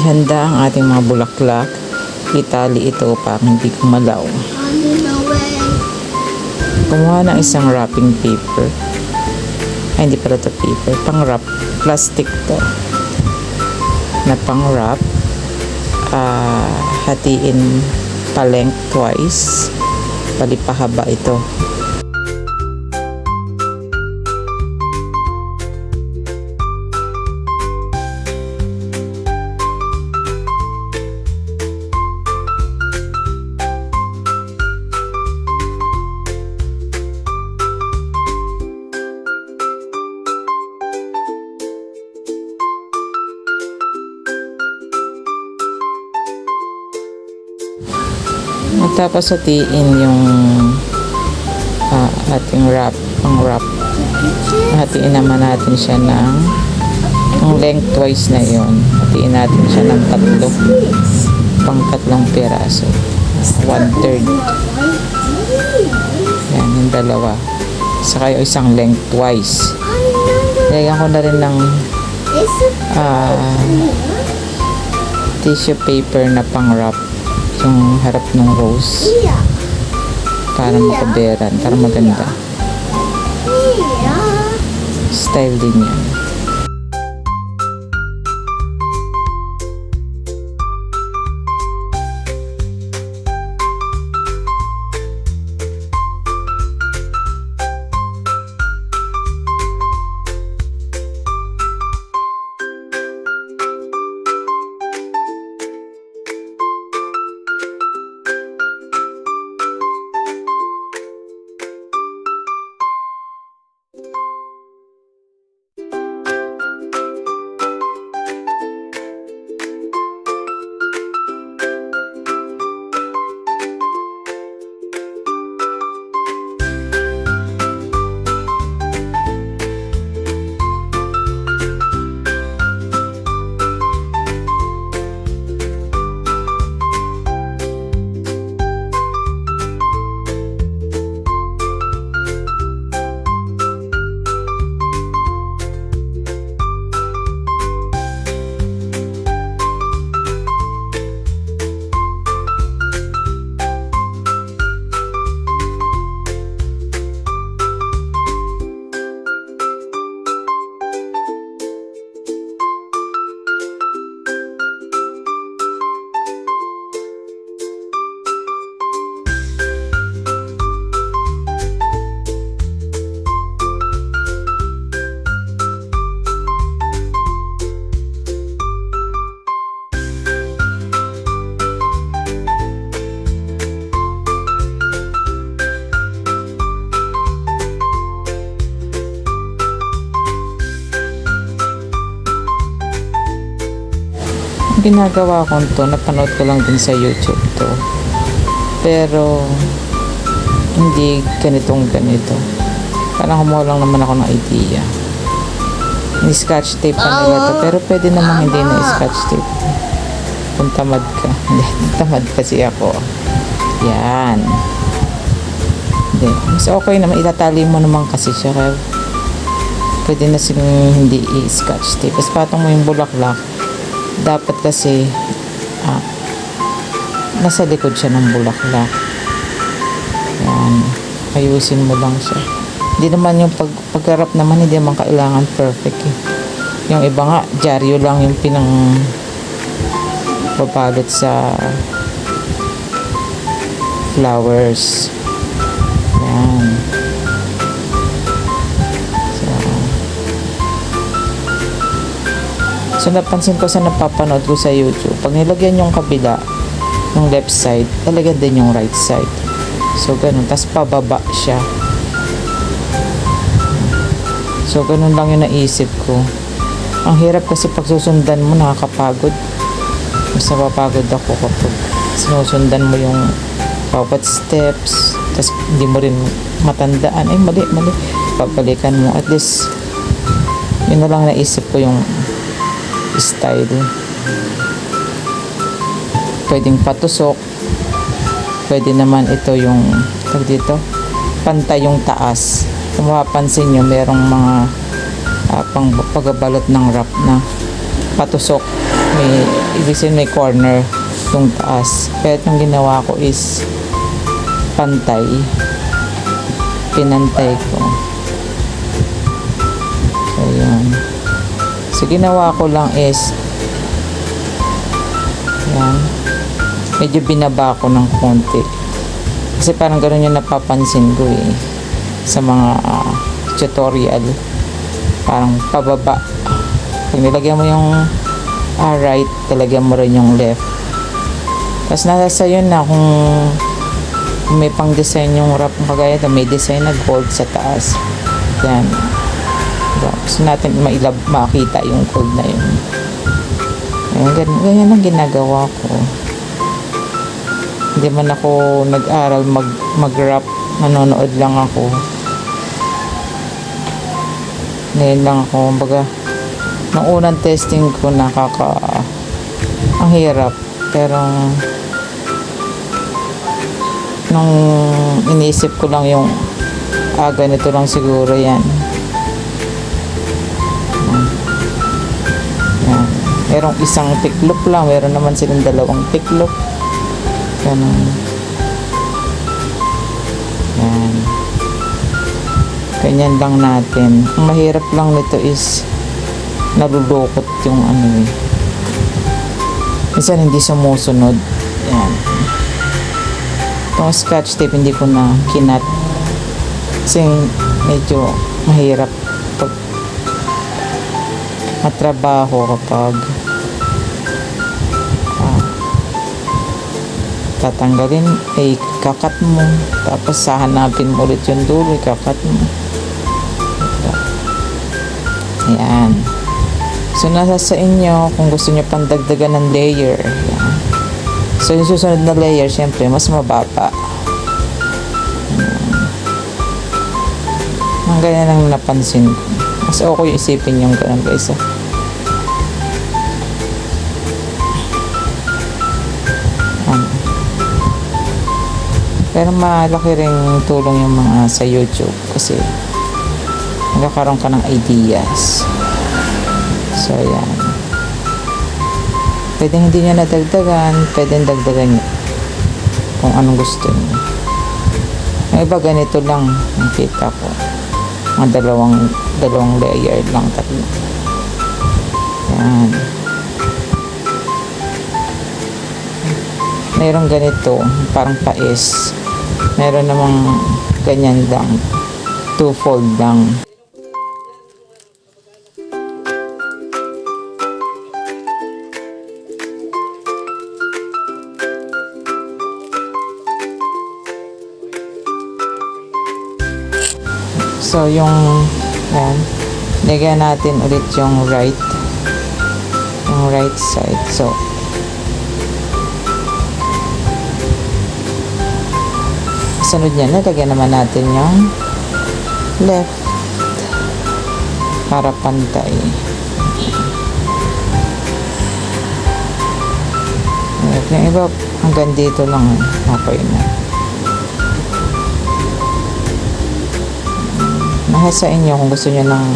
ihanda ang ating mga bulaklak. Itali ito para hindi kumalaw. Kumuha ng isang wrapping paper. Ay, hindi pala ito paper. Pang-wrap. Plastic to. Na pang-wrap. Hatiin pa lengthwise. Palipahaba ito. Tapos hatiin yung ating pang-wrap. Hatiin naman natin siya ng lengthwise na yon. Hatiin natin siya ng tatlong piraso. 1/3. Yan, yung dalawa. Saka yung isang lengthwise. Lagyan ko na rin ng tissue paper na pang-wrap yung harap ng rose para makaberan, para maganda style din yan. Ginagawa ko to, napanood ko lang din sa YouTube to, pero hindi ganito. Parang kumuha lang naman ako ng idea. Ni scotch tape pa nila to, pero pwede namang hindi na scotch tape kung tamad ka. Hindi, tamad kasi ako. Yan. Hindi, mas okay naman, itatali mo naman kasi siya, kaya pwede na silang hindi i-scotch tape. Tapos patong mo yung bulaklak. Dapat kasi nasa likod siya ng bulaklak. Yan, ayusin mo lang siya. Hindi naman yung pagharap naman, hindi naman kailangan perfect eh. Yung iba nga, dyaryo lang yung babalot sa flowers. Yan. So napansin ko sa napapanood ko sa YouTube, pag nilagyan yung kabila ng left side, talaga din yung right side. So ganun, tas pababa siya. So ganun lang yung naisip ko. Ang hirap kasi pag susundan mo, nakakapagod. Mas napapagod ako kapag sinusundan mo yung bawat steps, tas hindi mo rin matandaan. Ay, mali. Babalikan mo. At least, yun na lang naisip ko yung style. Pwedeng patusok, pwede naman ito yung dito, pantay yung taas. Kung mapapansin nyo, merong mga pagbabalot ng wrap na patusok, may, ibig sabihin may corner yung taas. Kaya itong ginawa ko is pantay. Pinantay ko. So, yun. So, ginawa ko lang is yan. Medyo binaba ko ng konti. Kasi parang gano'n yung napapansin ko eh. Sa mga tutorial. Parang pababa. Pag nilagyan mo yung right, talagyan mo rin yung left. Tapos nasa sa'yo na kung may pang design yung wrap ng kagaya ito, may design na gold sa taas. Yan. Gusto natin makita yung gold na yun. Ayan, ganyan ang ginagawa ko. Hindi man ako nag-aral mag-wrap. Nanonood lang ako. Ngayon lang ako. Baga, nung unang testing ko ang hirap. Pero nung iniisip ko lang yung ganito lang siguro yan. Yan. Merong isang tiklop lang. Meron naman silang dalawang tiklop. Ganun. Yan. Ganyan lang natin. Ang mahirap lang nito is nalulukot yung ano eh. Minsan hindi sumusunod. Yan. Itong scotch tape hindi ko na kinat. Kasi medyo mahirap pag matrabaho kapag tatanggalin ay kakat mo, tapos hahanapin mo ulit yung dulo, kakat mo. Ayan. So nasa sa inyo kung gusto nyo pang dagdagan ng layer. Ayan. So yung susunod na layer syempre mas mababa. Ang ganyan lang napansin ko. Mas okay isipin yung ganun guys. Pero malaki rin tulong yung mga sa YouTube kasi magkakaroon ka ng ideas. So, yan. Pwede hindi nyo nadagdagan, pwede dagdagan nyo kung anong gusto nyo. Yung iba ganito lang ang kita ko. Mga dalawang layer lang, tatlo. Yan. Mayroong ganito, parang paes. Meron namang ganyan lang, two-fold lang. So yung yan, lagyan natin ulit yung right side. So sunod niya, nalagyan naman natin yung left para pantay. Yung iba hanggang dito lang, okay na. Nasa sa inyo kung gusto niyo ng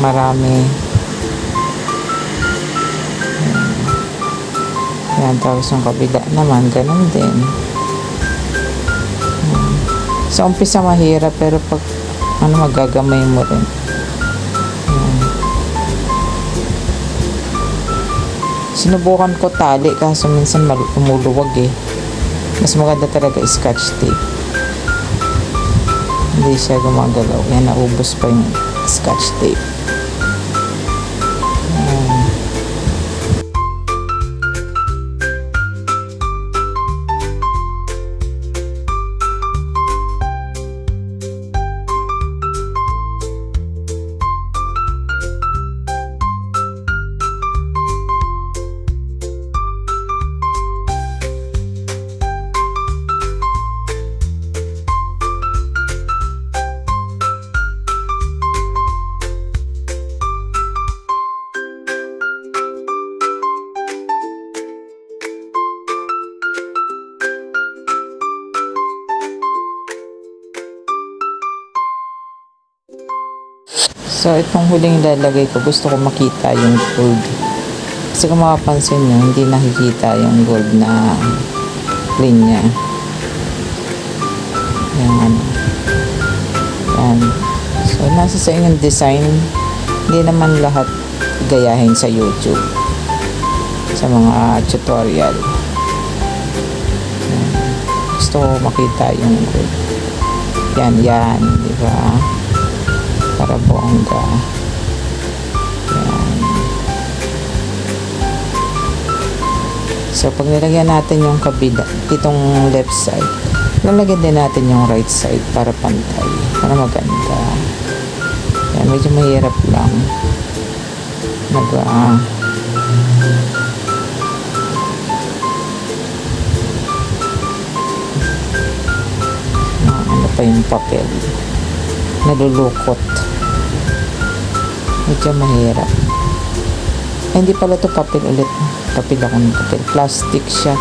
marami. Yan, tapos yung kabila naman ganun din. Sa umpisa mahirap pero pag magagamay mo rin. Sinubukan ko tali kaso minsan umuluwag eh. Mas maganda talaga scotch tape. Hindi siya gumagalaw. Yan, naubos pa yung scotch tape. So, itong huling lalagay ko, gusto ko makita yung gold. Kasi kung mapapansin nyo, hindi nakikita yung gold na linya. Yung ano. Yan. So, nasa sa inyong design. Hindi naman lahat gayahin sa YouTube. Sa mga tutorial. Yan. Gusto ko makita yung gold. Yan. Di ba? Para bongga. Yan. So, pag nilagyan natin yung kabila, itong left side, lalagyan din natin yung right side para pantay, para maganda. Yan, medyo mahirap lang. Ano pa yung papel? Nalulukot. Medyo mahirap. Hindi pala to papel ulit. Papel ako ng papel. Plastic siya.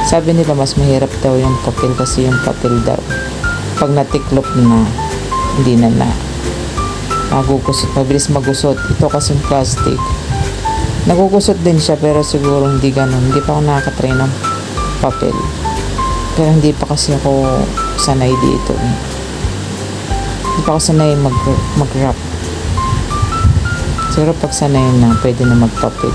Sabi nila mas mahirap daw yung papel kasi yung papel daw pag natiklop na hindi na magugusot, mabilis magusot. Ito kasi plastic. Nagugusot din siya pero siguro hindi ganun. Hindi pa ako nakakatry ng papel. Pero hindi pa kasi ako sanay dito. Hindi pa ako sanay mag-wrap. Siguro pag sanay na, pwede na magpapel.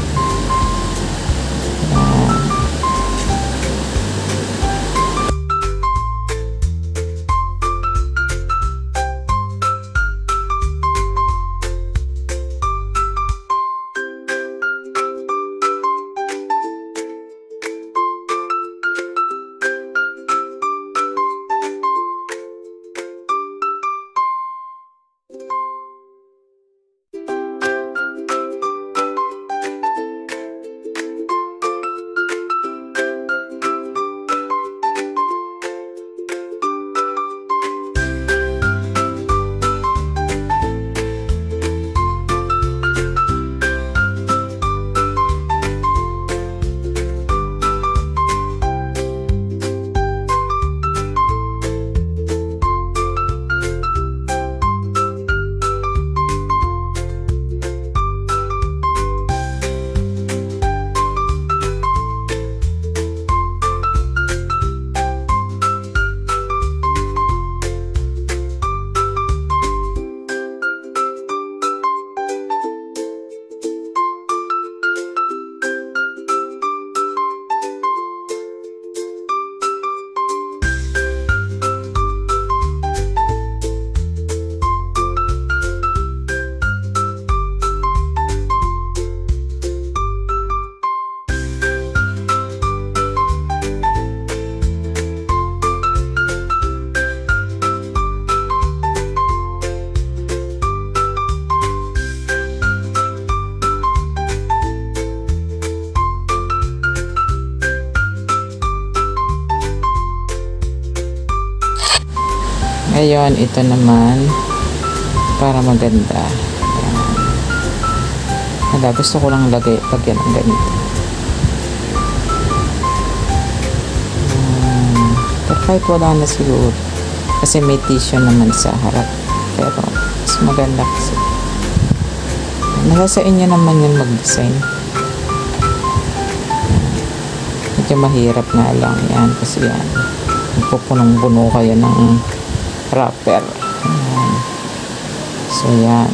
Ngayon, ito naman para maganda. Ayan. Gusto ko lang lagyan ng ganito. Pero kahit wala na siguro. Kasi may tissue naman sa harap. Pero mas maganda kasi. Nasa sa inyo naman yung mag-design. Medyo mahirap nga lang yan. Kasi yan. Magpupunong-buno kayo ng wrapper. Ayan. So yan.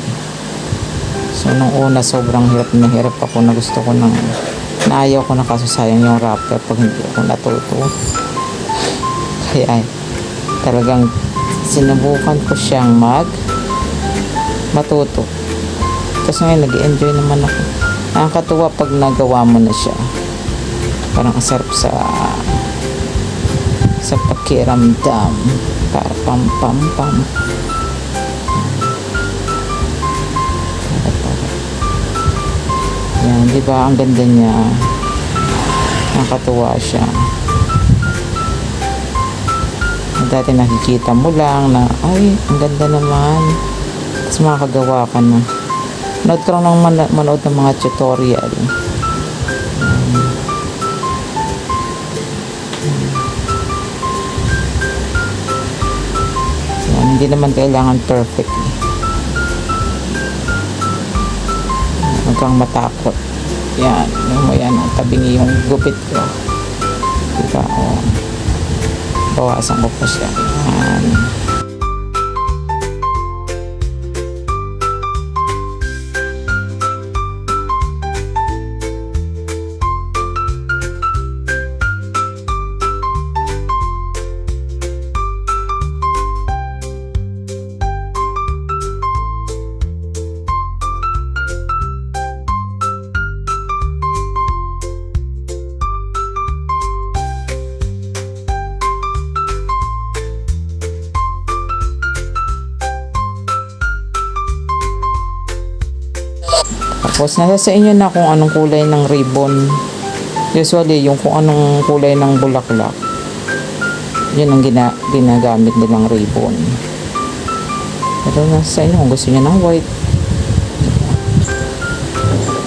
So nung una sobrang hirap na hirap ako na gusto ko nang naayaw ko na kaso sayang yung wrapper pag hindi ako natuto. Kaya talagang sinubukan ko siyang matuto. Tapos ngayon nag-enjoy naman ako. Nakakatuwa pag nagawa mo na siya. Parang asarap sa pakiramdam. Para pam. Yan, di ba? Ang ganda niya. Nakakatuwa siya. Dati nakikita mo lang na, ay, ang ganda naman. Tapos makakagawa ka na. Manood ka lang ng manood ng mga tutorial. Hindi naman kailangan perfect. Huwag kang matakot. Yan, yung mo yan, ang tabingi yung gupit ko. Diba, o. Bawasan ko pa siya. Yan. Tapos nasa sa inyo na kung anong kulay ng ribbon. Usually yung kung anong kulay ng bulaklak, yun ang ginagamit nilang ribbon. Pero nasa sa inyo kung gusto niyo ng white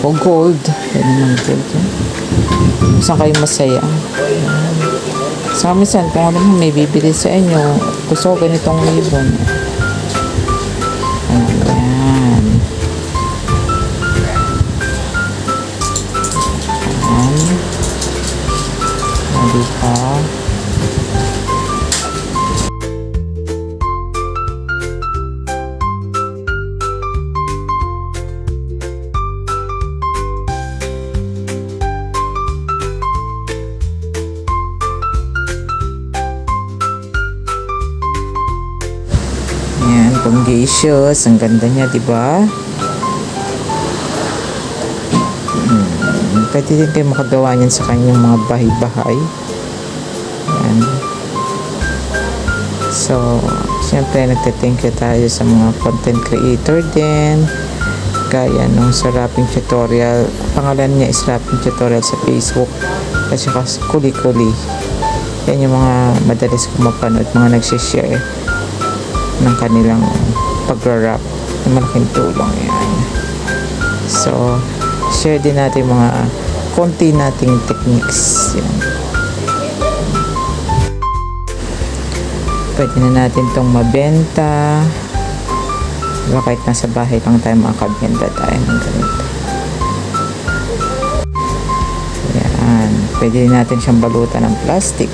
o gold, pwede ng gold yan. Saan kayo masaya? Sa minsan kung ano may bibili sa inyo, gusto ko ganitong ribbon. Ayan. Dito. Ayan, punggacious. Ang ganda niya, di ba? Pwede din kayo makagawa niyan sa kanyang mga bahay-bahay. Ayan. So, siyempre nagte-thank you tayo sa mga content creator din. Gaya nung sa wrapping tutorial. Pangalan niya is wrapping tutorial sa Facebook. At saka kuli-kuli. Yan yung mga madalas ko mapanood. Mga nagsishare ng kanilang pag-wrap. Malaking tulong yan. So, share din natin mga konti nating techniques. Yan. Pwede na natin itong mabenta. Diba, kahit nasa bahay lang tayo makakabenta tayo ng ganito. Yan. Pwede natin siyang balutan ng plastic.